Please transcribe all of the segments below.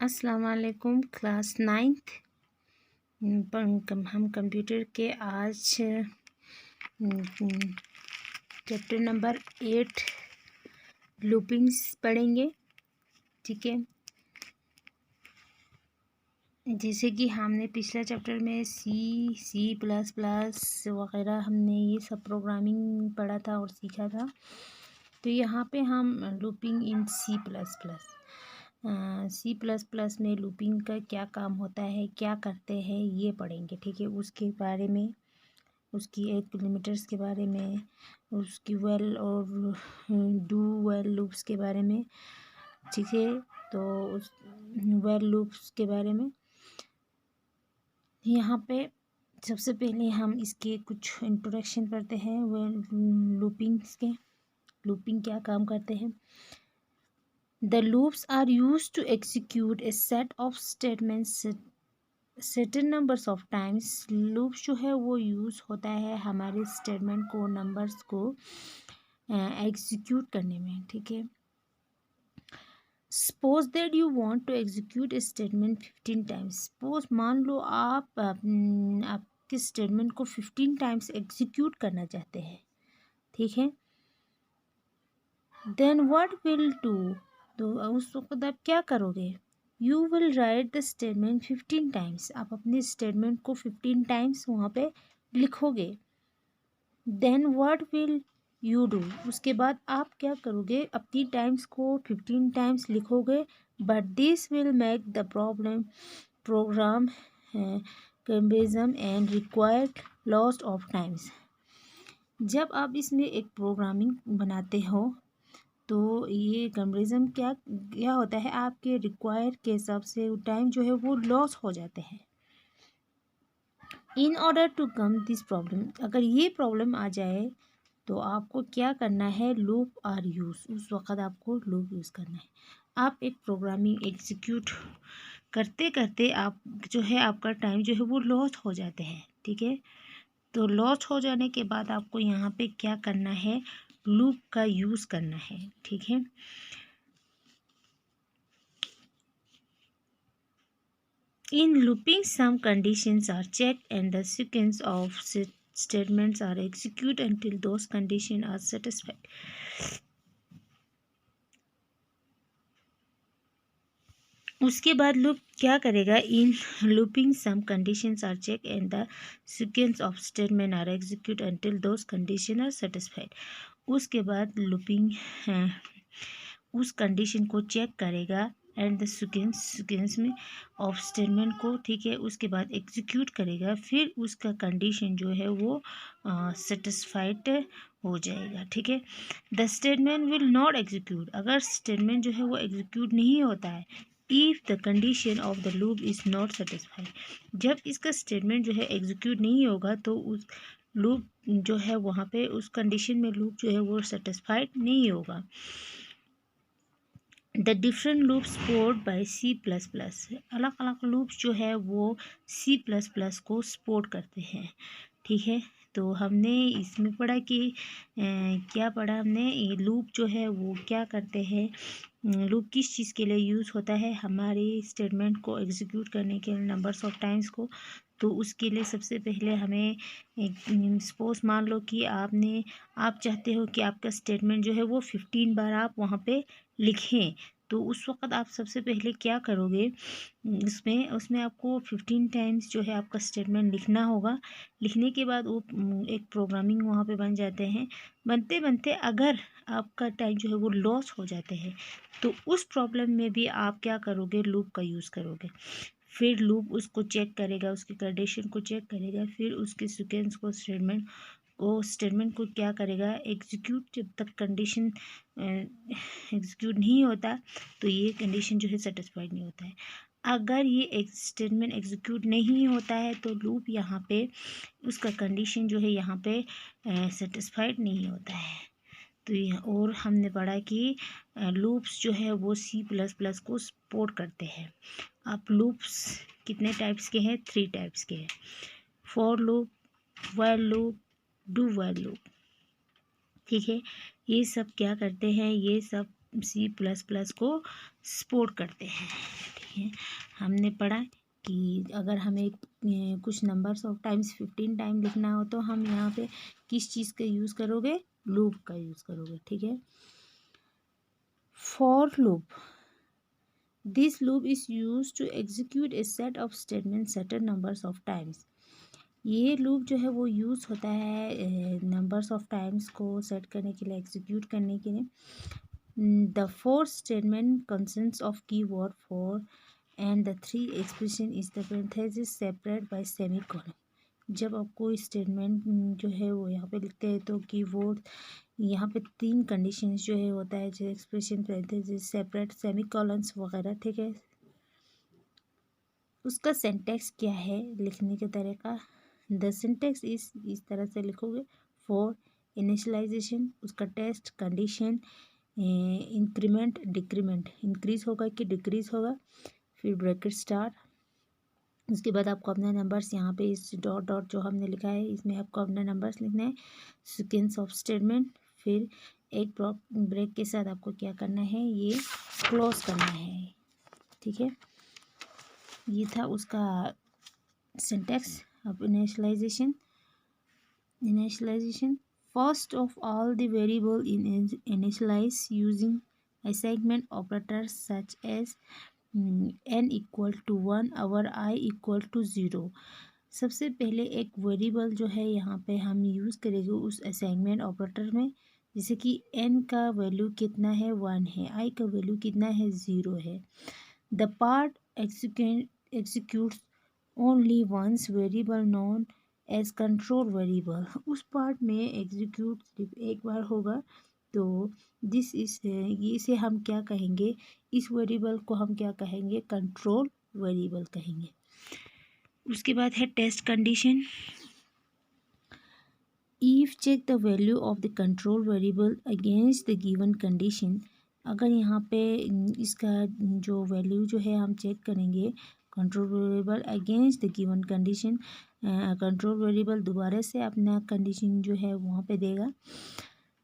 अस्सलाम वालेकुम class 9th हम कंप्यूटर के आज चैप्टर नंबर 8 लूपिंग्स पढ़ेंगे। ठीक है, जैसे कि हमने पिछला चैप्टर में सी प्लस प्लस वगैरह हमने ये सब प्रोग्रामिंग पढ़ा था और सीखा था। तो यहाँ पे हम लूपिंग इन सी प्लस प्लस में लूपिंग का क्या काम होता है, क्या करते हैं, ये पढ़ेंगे। ठीक है, उसके बारे में, उसकी एक लिमिटर्स के बारे में, उसकी वेल और डू वेल लूप्स के बारे में। ठीक है, तो उस वेल लूप्स के बारे में यहाँ पे सबसे पहले हम इसके कुछ इंट्रोडक्शन करते हैं। वेल लूपिंग्स के, लूपिंग क्या काम करते हैं। The loops are used to execute a set of statements certain numbers of times। loops जो है वो यूज़ होता है हमारे स्टेटमेंट को, नंबर्स को एग्जीक्यूट करने में। ठीक है, suppose that you want to execute a statement 15 times. Suppose मान लो आप आपके स्टेटमेंट को 15 टाइम्स एग्जीक्यूट करना चाहते हैं। ठीक है, देन व्हाट विल डू, तो उस वक्त आप क्या करोगे। You will write the statement 15 times. आप अपने स्टेटमेंट को 15 टाइम्स वहाँ पे लिखोगे। Then what will you do, उसके बाद आप क्या करोगे, अपनी टाइम्स को 15 टाइम्स लिखोगे। But this will make the program comparison and required loss of times. जब आप इसमें एक प्रोग्रामिंग बनाते हो तो ये कंपेरिजन क्या क्या होता है, आपके रिक्वायर के हिसाब से टाइम जो है वो लॉस हो जाते हैं। In order to come this problem, अगर ये प्रॉब्लम आ जाए तो आपको क्या करना है, लूप आर यूज। उस वक़्त आपको लूप यूज़ करना है। आप एक प्रोग्रामिंग एग्जीक्यूट करते करते आप जो है आपका टाइम जो है वो लॉस हो जाते हैं। ठीक है, तो लॉस हो जाने के बाद आपको यहाँ पे क्या करना है, लूप का यूज़ करना है। ठीक है, in looping some conditions are checked and the sequence of statements are executed until those conditions are satisfied। उसके बाद लूप क्या करेगा, in looping some conditions are check and the sequence of statement are execute until those condition are satisfied. उसके बाद looping उस condition को check करेगा and the sequence में ऑफ स्टेटमेंट को। ठीक है, उसके बाद एग्जीक्यूट करेगा, फिर उसका कंडीशन जो है वो सेटिस्फाइड हो जाएगा। ठीक है, the statement will not execute, अगर स्टेटमेंट जो है वो एग्जीक्यूट नहीं होता है, if the condition of the loop is not satisfied. जब इसका स्टेटमेंट जो है एग्जीक्यूट नहीं होगा तो उस लूप जो है वहाँ पे उस कंडीशन में लूप जो है वो सेटिस्फाइड नहीं होगा। The different loops support by C plus plus, अलग अलग लूप्स जो है वो सी प्लस प्लस को सपोर्ट करते हैं। ठीक है, तो हमने इसमें पढ़ा कि क्या पढ़ा हमने, ये लूप जो है वो क्या करते हैं, लूप किस चीज़ के लिए यूज़ होता है, हमारे स्टेटमेंट को एग्जीक्यूट करने के लिए, नंबर्स ऑफ टाइम्स को। तो उसके लिए सबसे पहले हमें सपोज मान लो कि आप चाहते हो कि आपका स्टेटमेंट जो है वो 15 बार आप वहाँ पे लिखें। तो उस वक़्त आप सबसे पहले क्या करोगे, उसमें आपको 15 टाइम्स जो है आपका स्टेटमेंट लिखना होगा। लिखने के बाद वो एक प्रोग्रामिंग वहाँ पे बन जाते हैं। बनते बनते अगर आपका टाइम जो है वो लॉस हो जाते हैं तो उस प्रॉब्लम में भी आप क्या करोगे, लूप का यूज़ करोगे। फिर लूप उसको चेक करेगा, उसकी कंडीशन को चेक करेगा, फिर उसके सीक्वेंस को स्टेटमेंट को क्या करेगा, एग्जीक्यूट। जब तक कंडीशन एग्जीक्यूट नहीं होता तो ये कंडीशन जो है सेटिस्फाइड नहीं होता है। अगर ये स्टेटमेंट एग्जीक्यूट नहीं होता है तो लूप यहाँ पे उसका कंडीशन जो है यहाँ पे सेटिस्फाइड नहीं होता है। तो ये और हमने पढ़ा कि लूप्स जो है वो सी प्लस प्लस को सपोर्ट करते हैं। अब लूप्स कितने टाइप्स के हैं, 3 टाइप्स के हैं, for loop, while loop, do while loop. ठीक है, ये सब क्या करते हैं, ये सब C++ को सपोर्ट करते हैं। ठीक है, हमने पढ़ा कि अगर हमें कुछ नंबर्स ऑफ टाइम्स 15 टाइम लिखना हो तो हम यहाँ पे किस चीज़ का यूज़ करोगे, लूप का यूज़ करोगे। ठीक है, for loop, this loop is use to execute a set of statement certain numbers of times. ये लूप जो है वो यूज़ होता है नंबर्स ऑफ टाइम्स को सेट करने के लिए, एग्जीक्यूट करने के लिए। The for statement consist of keyword for and the three expression is the parenthesis separate by semicolon. जब आप कोई स्टेटमेंट जो है वो यहाँ पे लिखते हैं तो कीवर्ड यहाँ पे 3 कंडीशंस जो है होता है, जो एक्सप्रेशन, पैरेंथेसिस, सेपरेट, सेमीकोलंस वगैरह। ठीक है, उसका सिंटैक्स क्या है लिखने के तरीका, द सिंटैक्स इस तरह से लिखोगे। फॉर इनिशियलाइजेशन, उसका test, condition, increment, decrement, increase होगा कि डिक्रीज होगा, फिर ब्रैकेट स्टार। उसके बाद आपको अपने नंबर्स यहाँ पे इस डॉट डॉट जो हमने लिखा है इसमें आपको अपने नंबर्स लिखना है, सीक्वेंस ऑफ स्टेटमेंट, फिर एक ब्रेक के साथ आपको क्या करना है, ये क्लोज करना है। ठीक है, ये था उसका सिंटैक्स। अब initialization, first of all the variable initialize using assignment operators such as n equal to 1 और i इक्वल टू 0। सबसे पहले एक वेरिएबल जो है यहाँ पे हम यूज़ करेंगे उस असाइनमेंट ऑपरेटर में, जैसे कि n का वैल्यू कितना है, 1 है, i का वैल्यू कितना है, 0 है। The part executes only once variable known as control variable. उस पार्ट में एग्जीक्यूट सिर्फ एक बार होगा, तो दिस इज ये इसे हम क्या कहेंगे, इस वेरिएबल को हम क्या कहेंगे, कंट्रोल वेरिएबल कहेंगे। उसके बाद है test condition. If check the value of the control variable against the given condition. अगर यहाँ पे इसका जो वैल्यू जो है हम चेक करेंगे control variable against the given condition, control variable दोबारा से अपना कंडीशन जो है वहाँ पे देगा।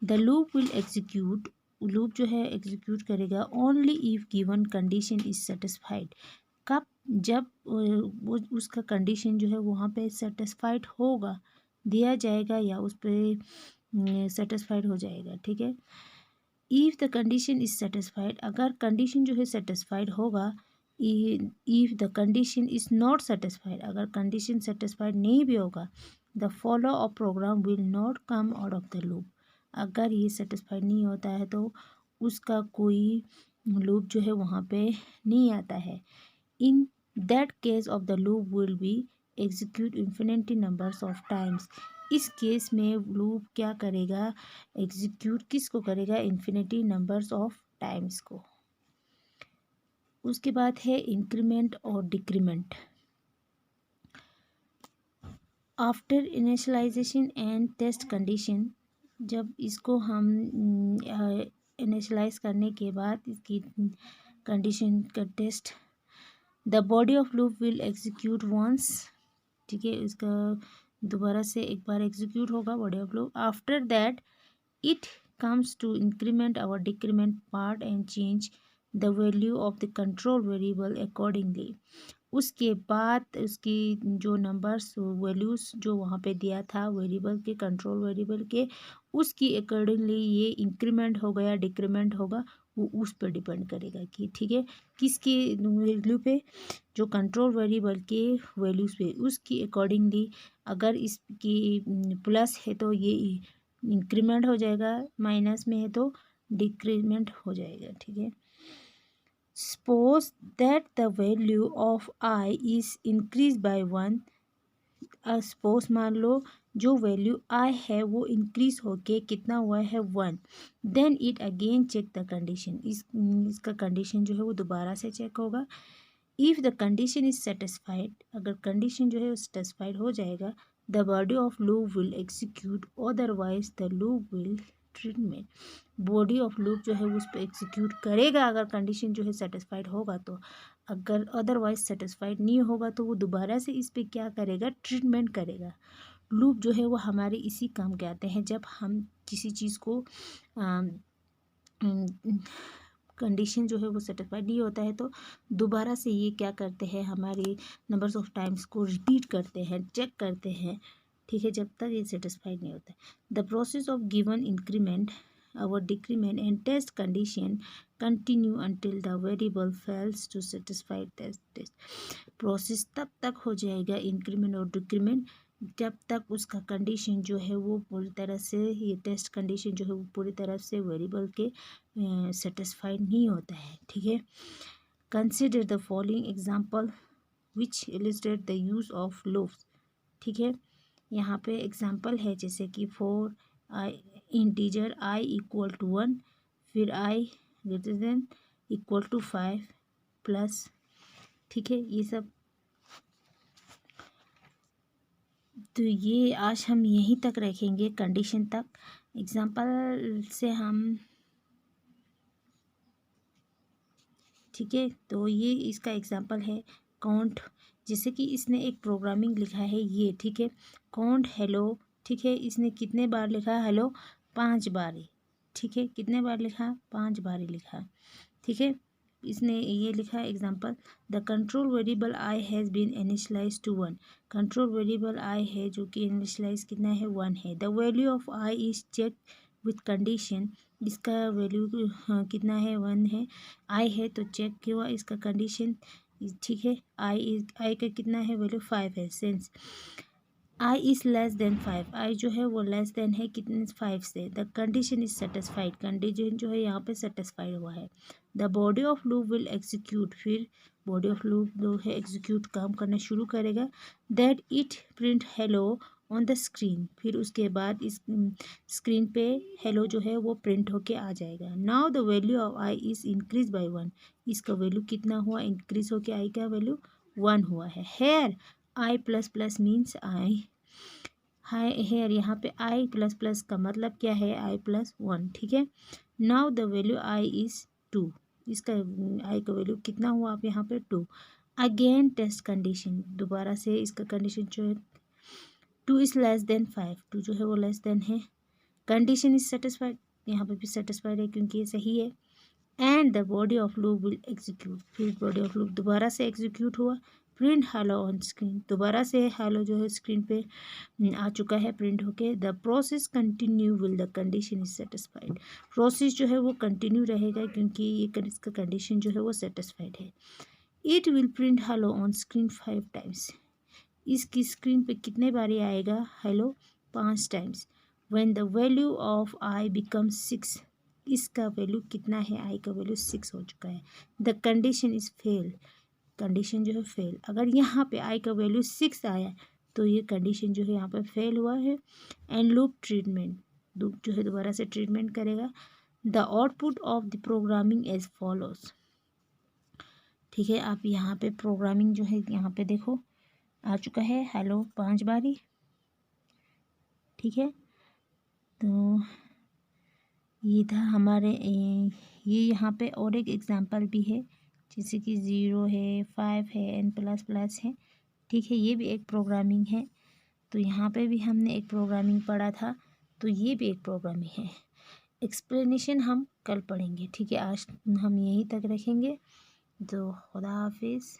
The loop will execute, loop जो है एग्जीक्यूट करेगा only if given condition is satisfied. कब, जब वो उसका कंडीशन जो है वहाँ पे सेटिस्फाइड होगा, दिया जाएगा या उस पर सेटिस्फाइड हो जाएगा। ठीक है, if the condition is satisfied, अगर कंडीशन जो है सेटिस्फाइड होगा। If the condition is not satisfied, अगर कंडीशन सेटिस्फाइड नहीं भी होगा, the follow of program will not come out of the loop. अगर ये सेटिस्फाइड नहीं होता है तो उसका कोई लूप जो है वहाँ पे नहीं आता है। In that case of the loop will be execute infinity numbers of times. इस केस में लूप क्या करेगा, एग्जीक्यूट किसको करेगा, इन्फिनिटी नंबर्स ऑफ टाइम्स को। उसके बाद है इंक्रीमेंट और decrement. After initialization and test condition, जब इसको हम इनिशियलाइज करने के बाद इसकी कंडीशन का test, the body of loop will execute once. ठीक है, इसका दोबारा से एक बार एग्जीक्यूट होगा body of loop. After that it comes to increment और decrement part and change the value of the control variable accordingly. उसके बाद उसकी जो नंबर्स वैल्यूज़ जो वहाँ पे दिया था वेरिएबल के, कंट्रोल वेरिएबल के, उसकी अकॉर्डिंगली ये इंक्रीमेंट होगा या डिक्रीमेंट होगा, वो उस पर डिपेंड करेगा कि ठीक है किसकी वैल्यू पे, जो कंट्रोल वेरिएबल के वैल्यूज़ पे, उसकी अकॉर्डिंगली अगर इसकी प्लस है तो ये इंक्रीमेंट हो जाएगा, माइनस में है तो डिक्रीमेंट हो जाएगा। ठीक है, suppose that the value of i is increase by 1। Suppose मान लो जो वैल्यू i है वो इंक्रीज होके कितना हुआ है, 1। Then it again check the condition, इसका कंडीशन जो है वो दोबारा से चेक होगा। If the condition is satisfied, अगर कंडीशन जो है वो सेटिस्फाइड हो जाएगा, the body of loop will execute, otherwise the loop will treatment. Body of loop जो है उस पर एग्जीक्यूट करेगा अगर कंडीशन जो है सेटिस्फाइड होगा तो, अगर अदरवाइज सेटिस्फाइड नहीं होगा तो वो दोबारा से इस पर क्या करेगा, ट्रीटमेंट करेगा। लूप जो है वो हमारे इसी काम के आते हैं, जब हम किसी चीज़ को कंडीशन जो है वो सेटिस्फाइड नहीं होता है तो दोबारा से ये क्या करते हैं, हमारी नंबर्स ऑफ टाइम्स को रिपीट करते हैं, चेक करते हैं, ठीक है, जब तक ये सेटिस्फाइड नहीं होता है। The process of given increment our decrement and test condition continue until the variable fails to satisfy test। Process तब तक हो जाएगा इंक्रीमेंट और डिक्रीमेंट जब तक उसका कंडीशन जो है वो पूरी तरह से, ये टेस्ट कंडीशन जो है वो पूरी तरह से वेरिएबल के सेटिस्फाइड नहीं होता है, ठीक है। Consider the following example which illustrate the use of loops, ठीक है। यहाँ पे एग्जांपल है जैसे कि for I integer I equal to 1, फिर I greater than equal to 5 plus, ठीक है, ये सब। तो ये आज हम यहीं तक रखेंगे, कंडीशन तक। एग्जांपल से हम, ठीक है, तो ये इसका एग्जांपल है काउंट, जैसे कि इसने एक प्रोग्रामिंग लिखा है ये, ठीक है, काउंट हेलो, ठीक है, इसने कितने बार लिखा हेलो, 5 बार, ठीक है, कितने बार लिखा, 5 बार लिखा, ठीक है। इसने ये लिखा example, the control variable I has been initialise to 1, control variable I है जो कि इनिशियलाइज कितना है, 1 है। The value of I is check with condition, इसका वैल्यू कितना है, 1 है, आई है तो चेक किया इसका कंडीशन, ठीक है, आई का कितना है वैल्यू, 5 है। Sense I is less than 5, आई जो है वो लेस देन है कितने, 5 से। The condition is satisfied, condition जो है यहाँ पे सेटिस्फाइड हुआ है। The body of loop will execute, फिर बॉडी ऑफ लूप जो है एग्जीक्यूट काम करना शुरू करेगा। That it print hello on the screen, फिर उसके बाद इस स्क्रीन पे हेलो जो है वो प्रिंट होके आ जाएगा। Now the value of I is increase by 1, इसका वैल्यू कितना हुआ, इंक्रीज होके आई का वैल्यू 1 हुआ है। Here I plus plus means I, high here यहाँ पे आई प्लस प्लस का मतलब क्या है, आई प्लस 1, ठीक है। Now the value I is 2, इसका आई का वैल्यू कितना हुआ आप यहाँ पे 2। अगेन टेस्ट कंडीशन, दोबारा से इसका कंडीशन जो है 2 इज़ लेस देन 5, 2 जो है वो लेस देन है। कंडीशन इज सेटिस्फाइड, यहाँ पे भी सेटिस्फाइड है क्योंकि ये सही है। And the body of loop will execute, फिर बॉडी ऑफ लूप दोबारा से एग्जीक्यूट हुआ। प्रिंट हेलो ऑन स्क्रीन, दोबारा से हेलो जो है स्क्रीन पे आ चुका है प्रिंट होके। The process continue will the condition is satisfied, process जो है वो कंटिन्यू रहेगा क्योंकि ये इसका कंडीशन जो है वो सेटिस्फाइड है। It will print hello on screen 5 times, इसकी स्क्रीन पे कितने बारी आएगा hello, 5 times. When the value of I becomes 6, इसका वैल्यू कितना है, आई का वैल्यू 6 हो चुका है। The condition is fail, condition जो है फेल, अगर यहाँ पे आई का वैल्यू 6 आया तो ये कंडीशन जो है यहाँ पे फेल हुआ है। एंड लूप ट्रीटमेंट, लूप जो है दोबारा से ट्रीटमेंट करेगा। The output of the programming as follows, ठीक है, आप यहाँ पे प्रोग्रामिंग जो है यहाँ पे देखो आ चुका है हेलो 5 बारी, ठीक है। तो ये था हमारे ये यहाँ पे और एक एग्जांपल भी है जैसे कि 0 है, 5 है, एन प्लस प्लस है, ठीक है, ये भी एक प्रोग्रामिंग है। तो यहाँ पे भी हमने एक प्रोग्रामिंग पढ़ा था, तो ये भी एक प्रोग्रामिंग है। एक्सप्लेनेशन हम कल पढ़ेंगे, ठीक है, आज हम यहीं तक रखेंगे। तो खुदा हाफिज़।